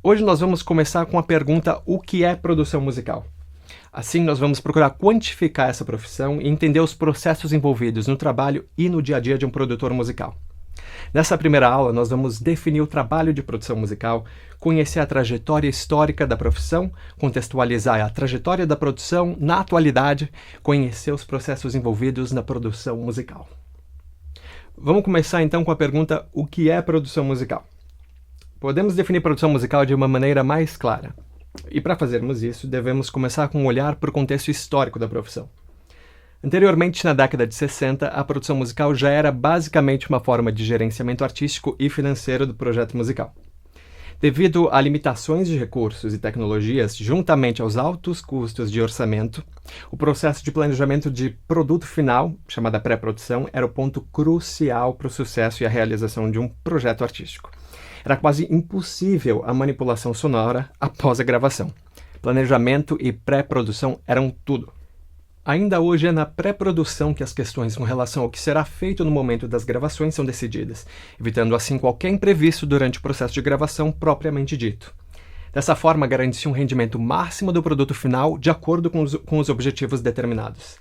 Hoje nós vamos começar com a pergunta: o que é produção musical? Assim, nós vamos procurar quantificar essa profissão e entender os processos envolvidos no trabalho e no dia a dia de um produtor musical. Nessa primeira aula, nós vamos definir o trabalho de produção musical, conhecer a trajetória histórica da profissão, contextualizar a trajetória da produção na atualidade, conhecer os processos envolvidos na produção musical. Vamos começar então com a pergunta: o que é produção musical? Podemos definir produção musical de uma maneira mais clara. E para fazermos isso, devemos começar com um olhar para o contexto histórico da profissão. Anteriormente, na década de 60, a produção musical já era basicamente uma forma de gerenciamento artístico e financeiro do projeto musical. Devido a limitações de recursos e tecnologias, juntamente aos altos custos de orçamento, o processo de planejamento de produto final, chamada pré-produção, era o ponto crucial para o sucesso e a realização de um projeto artístico. Era quase impossível a manipulação sonora após a gravação. Planejamento e pré-produção eram tudo. Ainda hoje é na pré-produção que as questões com relação ao que será feito no momento das gravações são decididas, evitando assim qualquer imprevisto durante o processo de gravação propriamente dito. Dessa forma, garante-se um rendimento máximo do produto final de acordo com os objetivos determinados.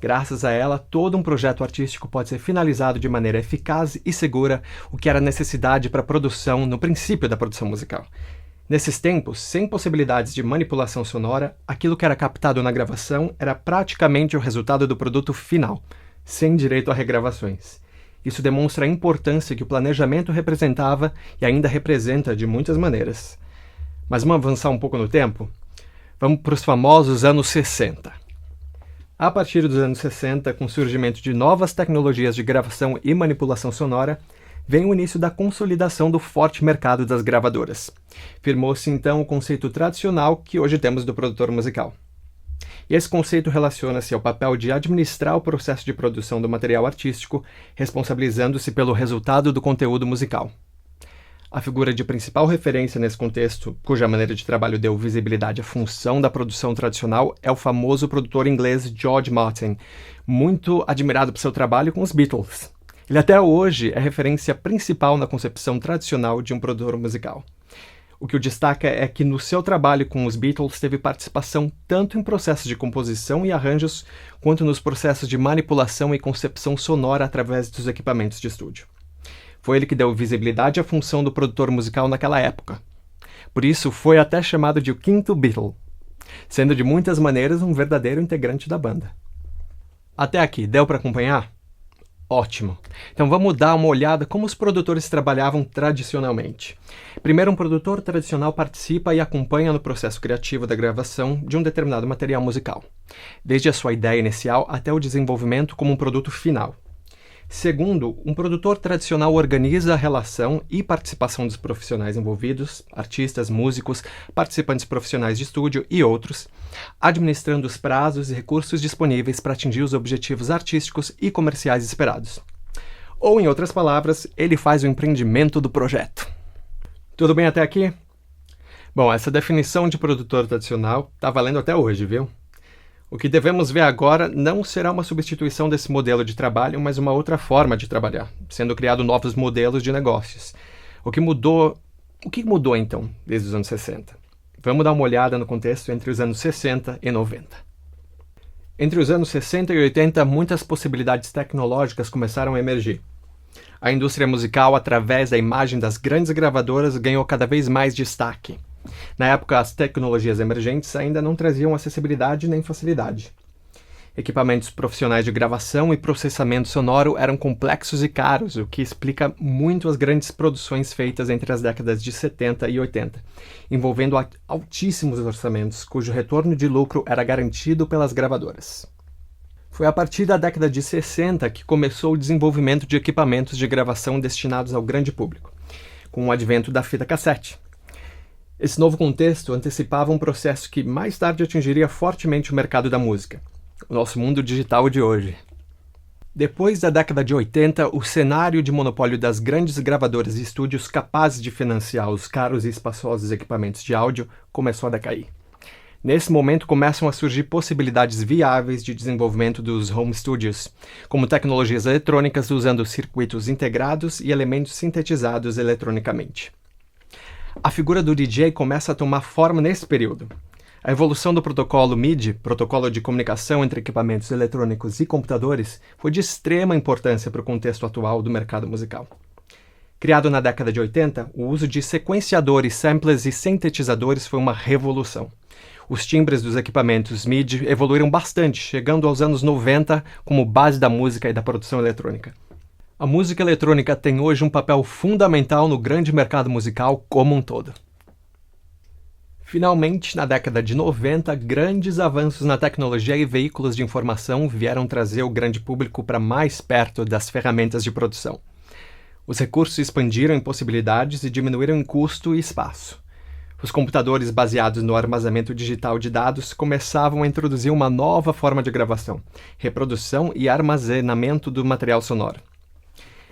Graças a ela, todo um projeto artístico pode ser finalizado de maneira eficaz e segura, o que era necessidade para a produção no princípio da produção musical. Nesses tempos, sem possibilidades de manipulação sonora, aquilo que era captado na gravação era praticamente o resultado do produto final, sem direito a regravações. Isso demonstra a importância que o planejamento representava e ainda representa de muitas maneiras. Mas vamos avançar um pouco no tempo? Vamos para os famosos anos 60. A partir dos anos 60, com o surgimento de novas tecnologias de gravação e manipulação sonora, vem o início da consolidação do forte mercado das gravadoras. Firmou-se então o conceito tradicional que hoje temos do produtor musical. E esse conceito relaciona-se ao papel de administrar o processo de produção do material artístico, responsabilizando-se pelo resultado do conteúdo musical. A figura de principal referência nesse contexto, cuja maneira de trabalho deu visibilidade à função da produção tradicional, é o famoso produtor inglês George Martin, muito admirado por seu trabalho com os Beatles. Ele até hoje é referência principal na concepção tradicional de um produtor musical. O que o destaca é que no seu trabalho com os Beatles teve participação tanto em processos de composição e arranjos, quanto nos processos de manipulação e concepção sonora através dos equipamentos de estúdio. Foi ele que deu visibilidade à função do produtor musical naquela época. Por isso, foi até chamado de o quinto Beatle, sendo de muitas maneiras um verdadeiro integrante da banda. Até aqui, deu para acompanhar? Ótimo! Então vamos dar uma olhada como os produtores trabalhavam tradicionalmente. Primeiro, um produtor tradicional participa e acompanha no processo criativo da gravação de um determinado material musical, desde a sua ideia inicial até o desenvolvimento como um produto final. Segundo, um produtor tradicional organiza a relação e participação dos profissionais envolvidos, artistas, músicos, participantes profissionais de estúdio e outros, administrando os prazos e recursos disponíveis para atingir os objetivos artísticos e comerciais esperados. Ou, em outras palavras, ele faz o empreendimento do projeto. Tudo bem até aqui? Bom, essa definição de produtor tradicional está valendo até hoje, viu? O que devemos ver agora não será uma substituição desse modelo de trabalho, mas uma outra forma de trabalhar, sendo criado novos modelos de negócios. O que mudou então, desde os anos 60? Vamos dar uma olhada no contexto entre os anos 60 e 90. Entre os anos 60 e 80, muitas possibilidades tecnológicas começaram a emergir. A indústria musical, através da imagem das grandes gravadoras, ganhou cada vez mais destaque. Na época, as tecnologias emergentes ainda não traziam acessibilidade nem facilidade. Equipamentos profissionais de gravação e processamento sonoro eram complexos e caros, o que explica muito as grandes produções feitas entre as décadas de 70 e 80, envolvendo altíssimos orçamentos, cujo retorno de lucro era garantido pelas gravadoras. Foi a partir da década de 60 que começou o desenvolvimento de equipamentos de gravação destinados ao grande público, com o advento da fita cassete. Esse novo contexto antecipava um processo que mais tarde atingiria fortemente o mercado da música, o nosso mundo digital de hoje. Depois da década de 80, o cenário de monopólio das grandes gravadoras e estúdios capazes de financiar os caros e espaçosos equipamentos de áudio começou a decair. Nesse momento começam a surgir possibilidades viáveis de desenvolvimento dos home studios, como tecnologias eletrônicas usando circuitos integrados e elementos sintetizados eletronicamente. A figura do DJ começa a tomar forma nesse período. A evolução do protocolo MIDI, protocolo de comunicação entre equipamentos eletrônicos e computadores, foi de extrema importância para o contexto atual do mercado musical. Criado na década de 80, o uso de sequenciadores, samplers e sintetizadores foi uma revolução. Os timbres dos equipamentos MIDI evoluíram bastante, chegando aos anos 90 como base da música e da produção eletrônica. A música eletrônica tem hoje um papel fundamental no grande mercado musical como um todo. Finalmente, na década de 90, grandes avanços na tecnologia e veículos de informação vieram trazer o grande público para mais perto das ferramentas de produção. Os recursos expandiram em possibilidades e diminuíram em custo e espaço. Os computadores baseados no armazenamento digital de dados começavam a introduzir uma nova forma de gravação, reprodução e armazenamento do material sonoro.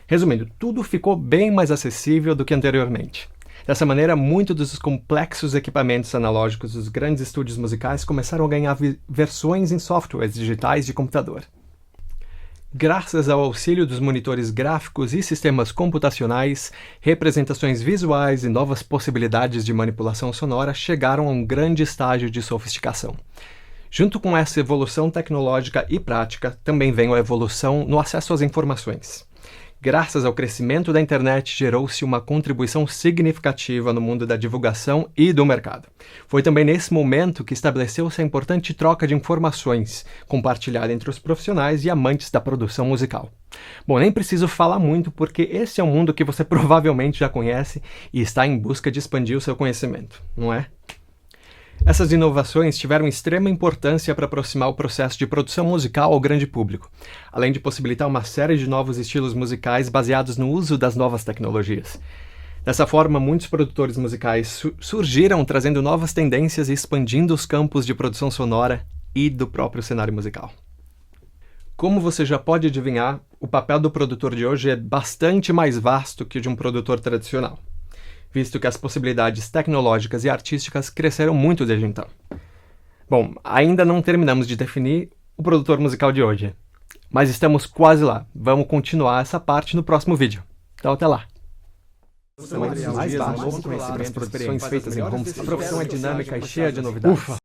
Resumindo, tudo ficou bem mais acessível do que anteriormente. Dessa maneira, muitos dos complexos equipamentos analógicos dos grandes estúdios musicais começaram a ganhar versões em softwares digitais de computador. Graças ao auxílio dos monitores gráficos e sistemas computacionais, representações visuais e novas possibilidades de manipulação sonora chegaram a um grande estágio de sofisticação. Junto com essa evolução tecnológica e prática, também veio a evolução no acesso às informações. Graças ao crescimento da internet, gerou-se uma contribuição significativa no mundo da divulgação e do mercado. Foi também nesse momento que estabeleceu-se a importante troca de informações, compartilhada entre os profissionais e amantes da produção musical. Bom, nem preciso falar muito porque esse é um mundo que você provavelmente já conhece e está em busca de expandir o seu conhecimento, não é? Essas inovações tiveram extrema importância para aproximar o processo de produção musical ao grande público, além de possibilitar uma série de novos estilos musicais baseados no uso das novas tecnologias. Dessa forma, muitos produtores musicais surgiram trazendo novas tendências e expandindo os campos de produção sonora e do próprio cenário musical. Como você já pode adivinhar, o papel do produtor de hoje é bastante mais vasto que o de um produtor tradicional, visto que as possibilidades tecnológicas e artísticas cresceram muito desde então. Bom, ainda não terminamos de definir o produtor musical de hoje, mas estamos quase lá. Vamos continuar essa parte no próximo vídeo. Então até lá! A profissão é dinâmica e cheia de novidades.